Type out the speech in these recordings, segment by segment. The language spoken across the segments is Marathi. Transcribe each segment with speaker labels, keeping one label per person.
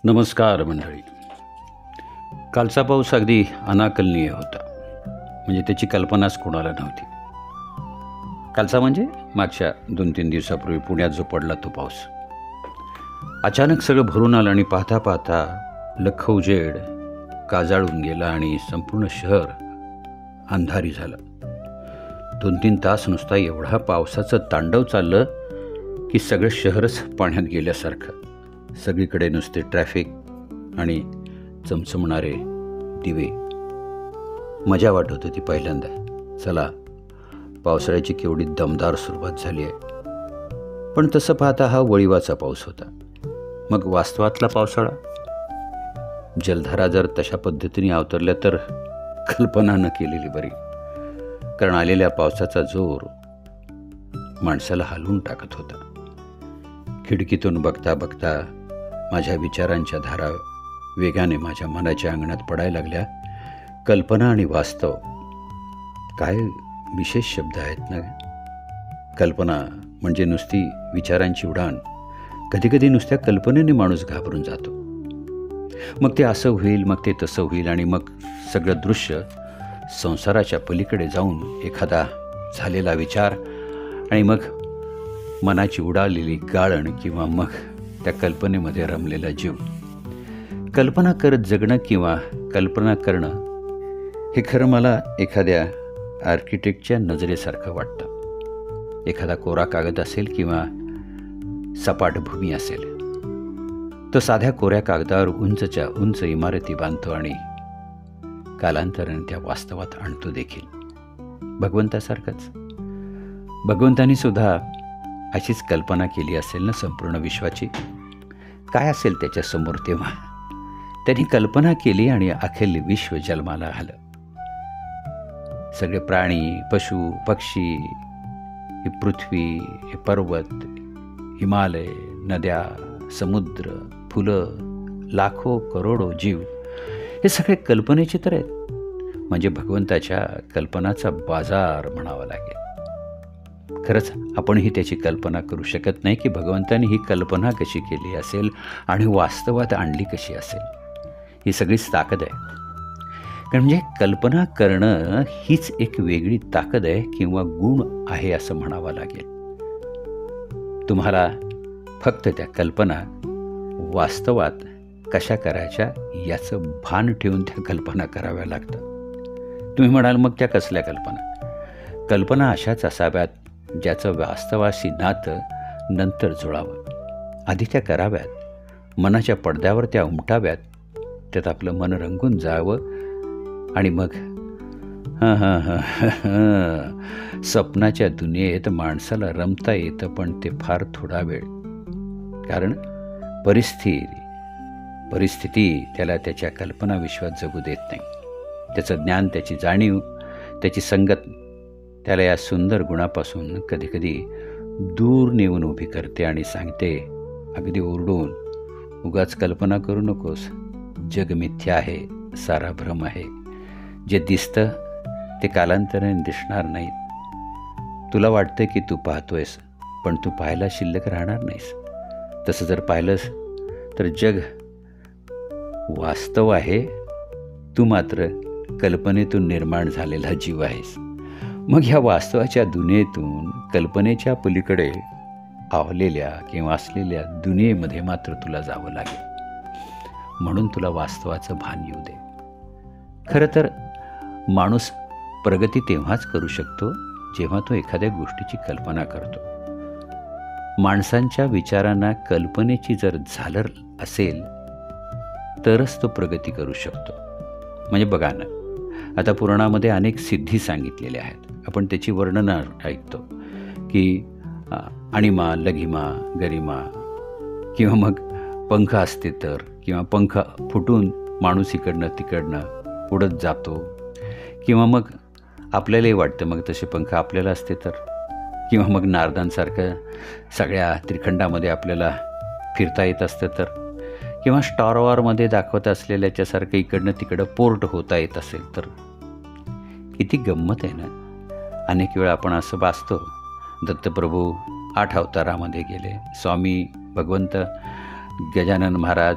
Speaker 1: नमस्कार मंडळी. कालचा पाऊस अगदी अनाकलनीय होता. म्हणजे त्याची कल्पनाच कोणाला नव्हती. कालचा म्हणजे मागच्या 2-3 दिवसापूर्वी पुण्यात जो पडला तो पाऊस. अचानक सगळं भरून आलं आणि पाहता पाहता लख्ख उजेड काजाळून गेला आणि संपूर्ण शहर अंधारी झालं. 2-3 तास नुसता एवढा पावसाचं तांडव चाललं की सगळं शहरच पाण्यात गेल्यासारखं. सगळीकडे नुसते ट्रॅफिक आणि चमचमणारे दिवे. मजा वाटत होती पहिल्यांदा. चला, पावसाळ्याची केवढी दमदार सुरुवात झाली आहे. पण तसं पाहता हा वळिवाचा पाऊस होता. मग वास्तवातला पावसाळा. जलधारा जर तशा पद्धतीने अवतरल्या तर कल्पना न केलेली बरी. कारण आलेल्या पावसाचा जोर माणसाला हलवून टाकत होता. खिडकीतून बघता बघता माझ्या विचारांच्या धारा वेगाने माझ्या मनाच्या अंगणात पडायला लागल्या. कल्पना आणि वास्तव, काय विशेष शब्द आहेत ना. कल्पना म्हणजे नुसती विचारांची उडाण. कधीकधी नुसत्या कल्पनेने माणूस घाबरून जातो. मग ते असं होईल, मग ते तसं होईल, आणि मग सगळं दृश्य संसाराच्या पलीकडे जाऊन एखादा झालेला विचार, आणि मग मनाची उडालेली गाळण, किंवा मग त्या कल्पनेमध्ये रमलेला जीव. कल्पना करत जगणं किंवा कल्पना करणं हे खरं मला एखाद्या आर्किटेक्टच्या नजरेसारखं वाटतं. एखादा कोरा कागद असेल किंवा सपाट भूमी असेल, तो साध्या कोऱ्या कागदावर उंचच्या उंच इमारती बांधतो आणि कालांतराने त्या वास्तवात आणतो देखील. भगवंतासारखंच. भगवंतानी सुद्धा अशीच कल्पना केली असेल ना संपूर्ण विश्वाची. काय असेल त्याच्यासमोर तेव्हा? त्यांनी कल्पना केली आणि अखेर विश्व जन्माला आलं. सगळे प्राणी, पशु, पक्षी, ही पृथ्वी, हे पर्वत, हिमालय, नद्या, समुद्र, फुलं, लाखो करोडो जीव, हे सगळे कल्पनेचे तर आहेत. म्हणजे भगवंताच्या कल्पनाचा बाजार म्हणावा लागेल. खरंच आपणही त्याची कल्पना करू शकत नाही की भगवंतानी ही कल्पना कशी केली असेल आणि वास्तवात आणली कशी असेल. ही सगळीच ताकद आहे. कारण म्हणजे कल्पना करणं हीच एक वेगळी ताकद आहे किंवा गुण आहे असं म्हणावं लागेल. तुम्हाला फक्त त्या कल्पना वास्तवात कशा करायच्या याचं भान ठेवून त्या कल्पना कराव्या लागतात. तुम्ही म्हणाल मग त्या कसल्या कल्पना? कल्पना अशाच असाव्यात ज्याचं वास्तवाशी नातं नंतर जुळावं. आधी त्या कराव्यात, मनाच्या पडद्यावर त्या उमटाव्यात, त्यात आपलं मन रंगून जावं, आणि मग स्वप्नाच्या दुनियेत माणसाला रमता येतं, पण ते फार थोडा वेळ. कारण परिस्थिती त्याला त्याच्या कल्पना विश्वात जगू देत नाही. त्याचं ज्ञान, त्याची जाणीव, त्याची संगत त्याला या सुंदर गुणापासून कधीकधी दूर नेऊन उभी करते आणि सांगते अगदी ओरडून, उगाच कल्पना करू नकोस. जग मिथ्या आहे, सारा भ्रम आहे. जे दिसतं ते कालांतराने दिसणार नाही. तुला वाटतं की तू पाहतोयस, पण तू पाहायला शिल्लक राहणार नाहीस. तसं जर पाहिलंस तर जग वास्तव आहे, तू मात्र कल्पनेतून निर्माण झालेला जीव आहेस. मग ह्या वास्तवाच्या दुनियेतून कल्पनेच्या पलीकडे आवलेल्या किंवा असलेल्या दुनियेमध्ये मात्र तुला जावं लागेल. म्हणून तुला वास्तवाचं भान येऊ दे. खरं तर माणूस प्रगती तेव्हाच करू शकतो जेव्हा तो एखाद्या गोष्टीची कल्पना करतो. माणसांच्या विचारांना कल्पनेची जर झालर असेल तरच तो प्रगती करू शकतो. म्हणजे बघा ना, आता पुराणामध्ये अनेक सिद्धी सांगितलेल्या आहेत. आपण त्याची वर्णनं ऐकतो की अणिमा, लघिमा, गरिमा, किंवा मग पंख असते तर, किंवा पंख फुटून माणूस इकडनं तिकडनं उडत जातो, किंवा मग आपल्यालाही वाटतं मग तसे पंख आपल्याला असते तर, किंवा मग नारदांसारखं सगळ्या त्रिखंडामध्ये आपल्याला फिरता येत असतं तर, किंवा स्टार वॉरमध्ये दाखवत असलेल्याच्यासारखं इकडनं तिकडं पोर्ट होता येत असेल तर. किती गंमत आहे ना. अनेक वेळा आपण असं वाचतो, दत्तप्रभू 8 अवतारामध्ये गेले, स्वामी भगवंत गजानन महाराज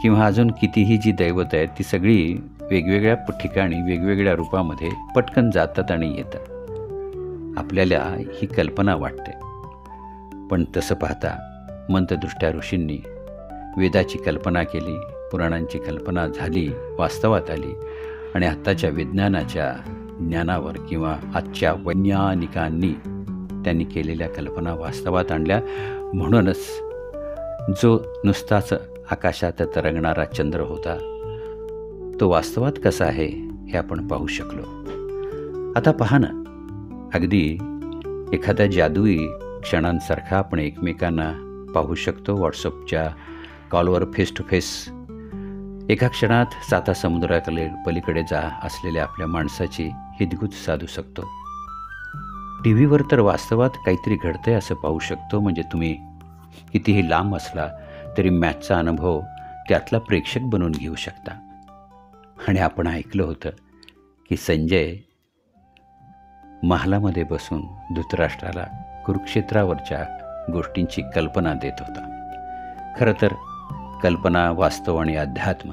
Speaker 1: किंवा अजून कितीही जी दैवत आहेत ती सगळी वेगवेगळ्या ठिकाणी वेगवेगळ्या रूपामध्ये पटकन जातात आणि येतात. आपल्याला ही कल्पना वाटते, पण तसं पाहता मंत्रदृष्ट्या ऋषींनी वेदाची कल्पना केली, पुराणांची कल्पना झाली, वास्तवात आली आणि आत्ताच्या विज्ञानाच्या ज्ञानावर किंवा आजच्या वैज्ञानिकांनी त्यांनी केलेल्या कल्पना वास्तवात आणल्या. म्हणूनच जो नुसताच आकाशात तरंगणारा चंद्र होता तो वास्तवात कसा आहे हे आपण पाहू शकलो. आता पहा ना, अगदी एखाद्या जादुई क्षणांसारखा आपण एकमेकांना पाहू शकतो. व्हॉट्सअपच्या कॉलवर फेस टू फेस एका क्षणात 7 समुद्राकडे पलीकडे असलेल्या आपल्या माणसाची हितगुज साधू शकतो. टी व्हीवर तर वास्तवात काहीतरी घडतंय असं पाहू शकतो. म्हणजे तुम्ही कितीही लांब असला तरी मॅचचा अनुभव त्यातला प्रेक्षक बनवून घेऊ शकता. आणि आपण ऐकलं होतं की संजय महालामध्ये बसून धृतराष्ट्राला कुरुक्षेत्रावरच्या गोष्टींची कल्पना देत होता. खरं तर कल्पना, वास्तव आणि अध्यात्म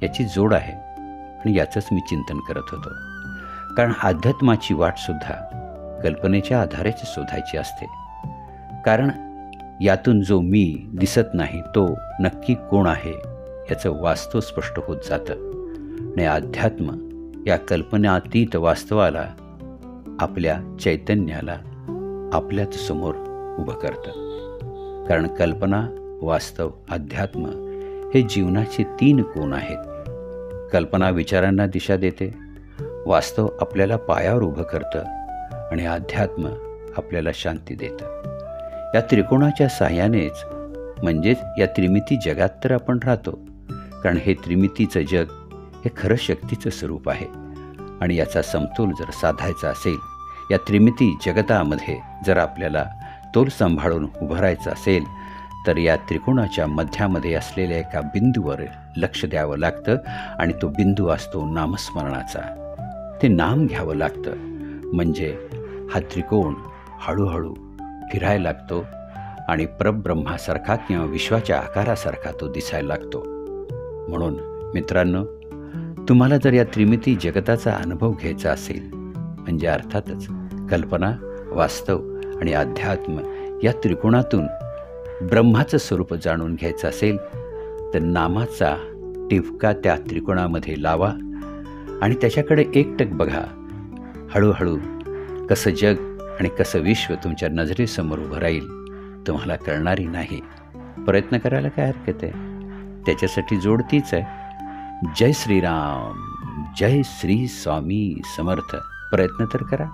Speaker 1: याची जोड आहे आणि याचंच मी चिंतन करत होतो. कारण अध्यात्माची वाटसुद्धा कल्पनेच्या आधारेच शोधायची असते. कारण यातून जो मी दिसत नाही तो नक्की कोण आहे याचं वास्तव स्पष्ट होत जातं. आणि अध्यात्म या कल्पनातीत वास्तवाला, आपल्या चैतन्याला आपल्याच समोर उभं करतं. कारण कल्पना, वास्तव, अध्यात्म हे जीवनाचे 3 कोन आहेत. कल्पना विचारांना दिशा देते, वास्तव आपल्याला पायावर उभं करतं आणि अध्यात्म आपल्याला शांती देतं. या त्रिकोणाच्या साहाय्यानेच, म्हणजेच या त्रिमिती जगात तर आपण राहतो. कारण हे त्रिमितीचं जग हे खरं शक्तीचं स्वरूप आहे आणि याचा समतोल जर साधायचा असेल, या त्रिमिती जगतामध्ये जर आपल्याला तोल सांभाळून उभं राहायचं असेल, तर या त्रिकोणाच्या मध्यामध्ये असलेल्या एका बिंदूवर लक्ष द्यावं लागतं आणि तो बिंदू असतो नामस्मरणाचा. ते नाम घ्यावं लागतं. म्हणजे हा त्रिकोण हळूहळू फिरायला लागतो आणि परब्रह्मासारखा किंवा विश्वाच्या आकारासारखा तो दिसायला लागतो. म्हणून मित्रांनो, तुम्हाला जर या त्रिमिती जगताचा अनुभव घ्यायचा असेल, म्हणजे अर्थातच कल्पना, वास्तव आणि अध्यात्म या त्रिकोणातून ब्रह्माचं स्वरूप जाणून घ्यायचं असेल, तर नामाचा टिपका त्या त्रिकोणामध्ये लावा आणि त्याच्याकडे एकटक बघा. हळूहळू कसं जग आणि कसं विश्व तुमच्या नजरेसमोर उभं राहील तुम्हाला कळणारी नाही. प्रयत्न करायला काय हरकत आहे? त्याच्यासाठी जोड तीच आहे. जय श्रीराम, जय श्री स्वामी समर्थ. प्रयत्न तर करा.